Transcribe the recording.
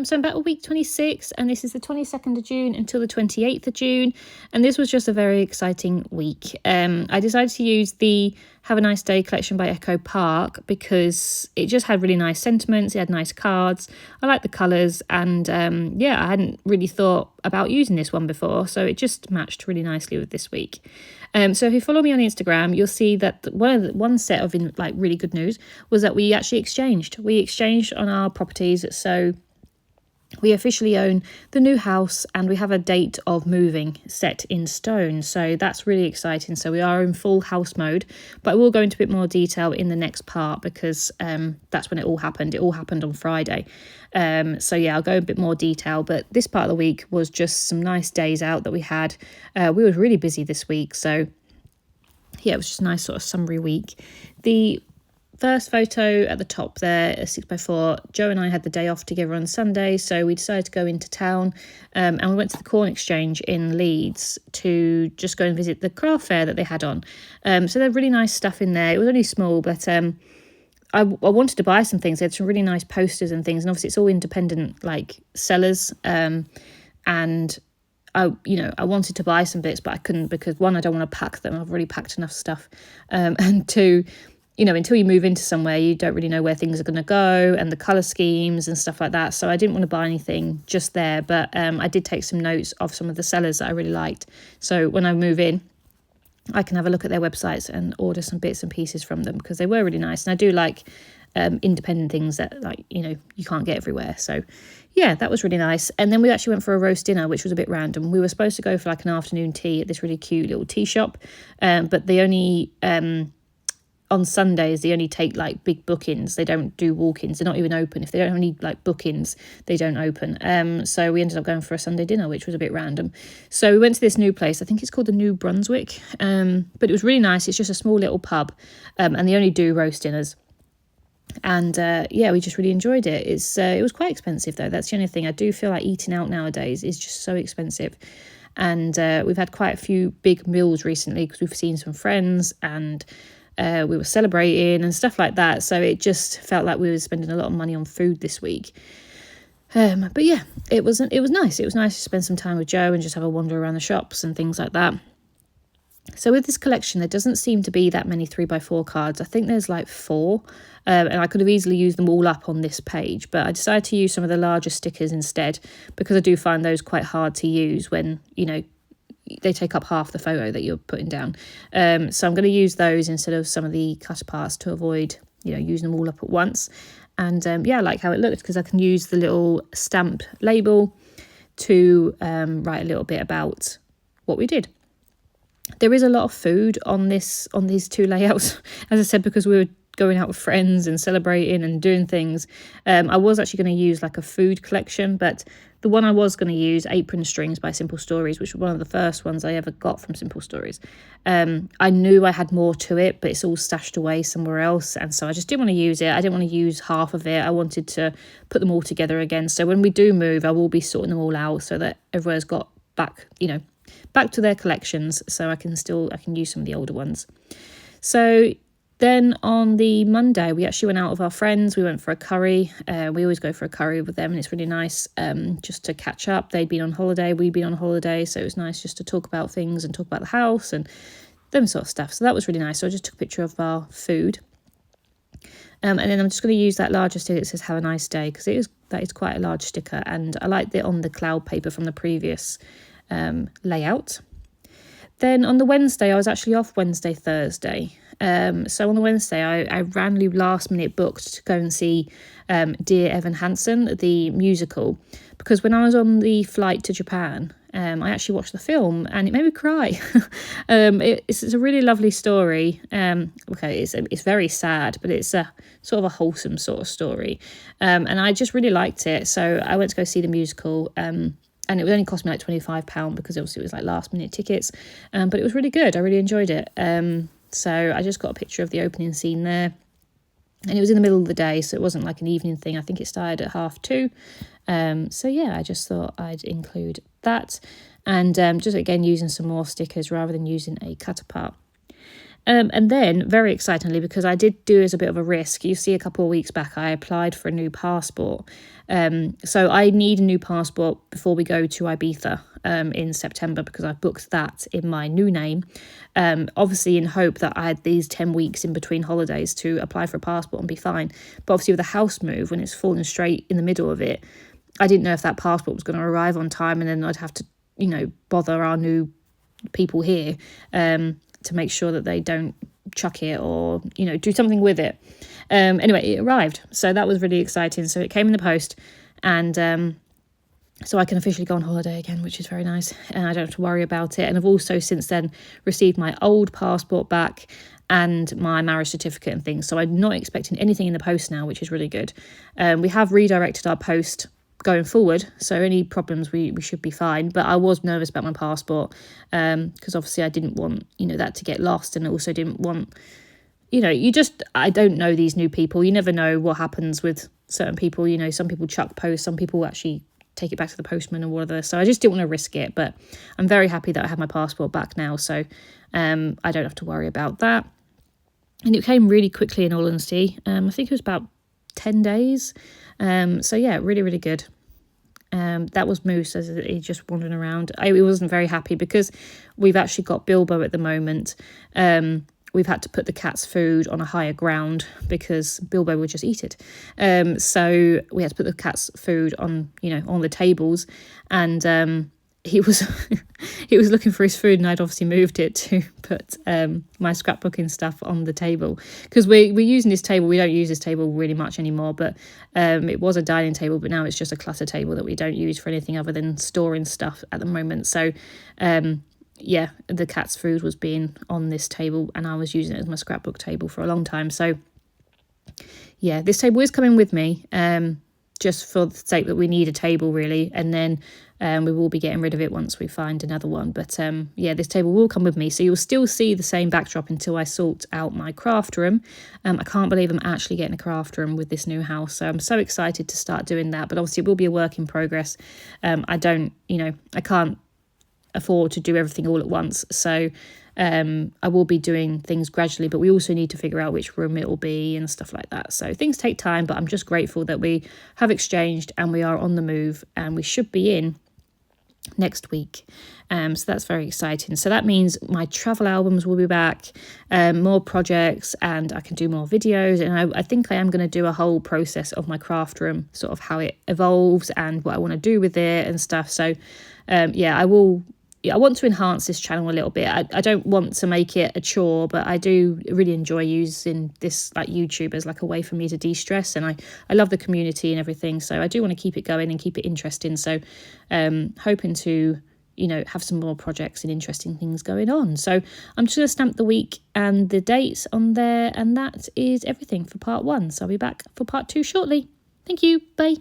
So I'm about a week 26, and this is the 22nd of June until the 28th of June. And this was just a very exciting week. I decided to use the Have a Nice Day collection by Echo Park because it just had really nice sentiments. It had nice cards. I like the colours, and yeah, I hadn't really thought about using this one before, so it just matched really nicely with this week. So if you follow me on Instagram, you'll see that one set of really good news was that we actually exchanged. We exchanged on our properties, so we officially own the new house and we have a date of moving set in stone. So that's really exciting. So we are in full house mode, but I will go into a bit more detail in the next part because that's when it all happened. It all happened on Friday. So yeah, I'll go a bit more detail, but this part of the week was just some nice days out that we had. We were really busy this week. So yeah, it was just a nice sort of summary week. The first photo at the top there, a 6x4, Joe and I had the day off together on Sunday, so we decided to go into town and we went to the Corn Exchange in Leeds to just go and visit the craft fair that they had on. So they had really nice stuff in there. It was only small, but I wanted to buy some things. They had some really nice posters and things, and obviously it's all independent sellers, and I wanted to buy some bits, but I couldn't because one, I don't want to pack them. I've already packed enough stuff, and two, until you move into somewhere, you don't really know where things are going to go and the colour schemes and stuff like that. So I didn't want to buy anything just there, but I did take some notes of some of the sellers that I really liked. So when I move in, I can have a look at their websites and order some bits and pieces from them because they were really nice. And I do like independent things that you can't get everywhere. So yeah, that was really nice. And then we actually went for a roast dinner, which was a bit random. We were supposed to go for an afternoon tea at this really cute little tea shop, but they only on Sundays, they only take big bookings. They don't do walk-ins. They're not even open. If they don't have any bookings, they don't open. So we ended up going for a Sunday dinner, which was a bit random. So we went to this new place. I think it's called the New Brunswick. But it was really nice. It's just a small little pub, and they only do roast dinners. And yeah, we just really enjoyed it. It was quite expensive though. That's the only thing. I do feel like eating out nowadays is just so expensive. And we've had quite a few big meals recently because we've seen some friends and we were celebrating and stuff like that. So it just felt like we were spending a lot of money on food this week. But yeah, it was nice. It was nice to spend some time with Joe and just have a wander around the shops and things like that. So with this collection, there doesn't seem to be that many 3x4 cards. I think there's 4, and I could have easily used them all up on this page, but I decided to use some of the larger stickers instead because I do find those quite hard to use when, they take up half the photo that you're putting down. So I'm going to use those instead of some of the cut parts to avoid, using them all up at once. And yeah, I like how it looked because I can use the little stamped label to write a little bit about what we did. There is a lot of food on these two layouts, as I said, because we were going out with friends and celebrating and doing things. I was actually going to use a food collection, but the one I was going to use, Apron Strings by Simple Stories, which was one of the first ones I ever got from Simple Stories. I knew I had more to it, but it's all stashed away somewhere else, and so I just didn't want to use it. I didn't want to use half of it. I wanted to put them all together again. So when we do move, I will be sorting them all out so that everyone's got back to their collections, so I can use some of the older ones. So then on the Monday, we actually went out with our friends. We went for a curry. We always go for a curry with them, and it's really nice just to catch up. They'd been on holiday, we'd been on holiday, so it was nice just to talk about things and talk about the house and them sort of stuff. So that was really nice. So I just took a picture of our food. And then I'm just going to use that larger sticker that says "Have a Nice Day" because that is quite a large sticker, and I liked it on the cloud paper from the previous layout. Then on the Wednesday, I was actually off Thursday. So on the Wednesday, I randomly last minute booked to go and see Dear Evan Hansen, the musical, because when I was on the flight to Japan, I actually watched the film and it made me cry. It's a really lovely story. It's very sad, but it's a sort of a wholesome sort of story. And I just really liked it. So I went to go see the musical, and it would only cost me £25 because obviously it was last minute tickets. But it was really good. I really enjoyed it. So I just got a picture of the opening scene there. And it was in the middle of the day, so it wasn't an evening thing. I think it started at 2:30. So yeah, I just thought I'd include that. And just again, using some more stickers rather than using a cut apart. And then, very excitingly, because I did do as a bit of a risk, you see a couple of weeks back, I applied for a new passport. So I need a new passport before we go to Ibiza in September, because I've booked that in my new name, obviously in hope that I had these 10 weeks in between holidays to apply for a passport and be fine. But obviously with a house move, when it's fallen straight in the middle of it, I didn't know if that passport was going to arrive on time, and then I'd have to, bother our new people here to make sure that they don't chuck it or, do something with it. Anyway, it arrived. So that was really exciting. So it came in the post, and so I can officially go on holiday again, which is very nice. And I don't have to worry about it. And I've also since then received my old passport back and my marriage certificate and things. So I'm not expecting anything in the post now, which is really good. We have redirected our post going forward, so any problems we should be fine. But I was nervous about my passport because obviously I didn't want that to get lost, and I also didn't want I don't know these new people. You never know what happens with certain people. Some people chuck posts, some people actually take it back to the postman or whatever. So I just didn't want to risk it. But I'm very happy that I have my passport back now, so I don't have to worry about that. And it came really quickly, in all honesty. I think it was about 10 days. So yeah, really, really good. That was Moose, as he's just wandering around. I wasn't very happy because we've actually got Bilbo at the moment. We've had to put the cat's food on a higher ground because Bilbo would just eat it. So we had to put the cat's food on, on the tables, and he was he was looking for his food, and I'd obviously moved it to put my scrapbooking stuff on the table, because we're using this table. We don't use this table really much anymore, but it was a dining table, but now it's just a clutter table that we don't use for anything other than storing stuff at the moment. So yeah, the cat's food was being on this table, and I was using it as my scrapbook table for a long time. So yeah, this table is coming with me, just for the sake that we need a table, really, and then we will be getting rid of it once we find another one. But yeah, this table will come with me, so you'll still see the same backdrop until I sort out my craft room. I can't believe I'm actually getting a craft room with this new house, so I'm so excited to start doing that. But obviously it will be a work in progress. I can't afford to do everything all at once, so I will be doing things gradually, but we also need to figure out which room it will be and stuff like that. So things take time, but I'm just grateful that we have exchanged and we are on the move, and we should be in next week. So that's very exciting. So that means my travel albums will be back, more projects, and I can do more videos. And I think I am going to do a whole process of my craft room, sort of how it evolves and what I want to do with it and stuff. So yeah, I want to enhance this channel a little bit. I don't want to make it a chore, but I do really enjoy using this like YouTube as like a way for me to de-stress, and I love the community and everything, so I do want to keep it going and keep it interesting. So hoping to have some more projects and interesting things going on. So I'm just going to stamp the week and the dates on there, and that is everything for part 1. So I'll be back for part 2 shortly. Thank you. Bye.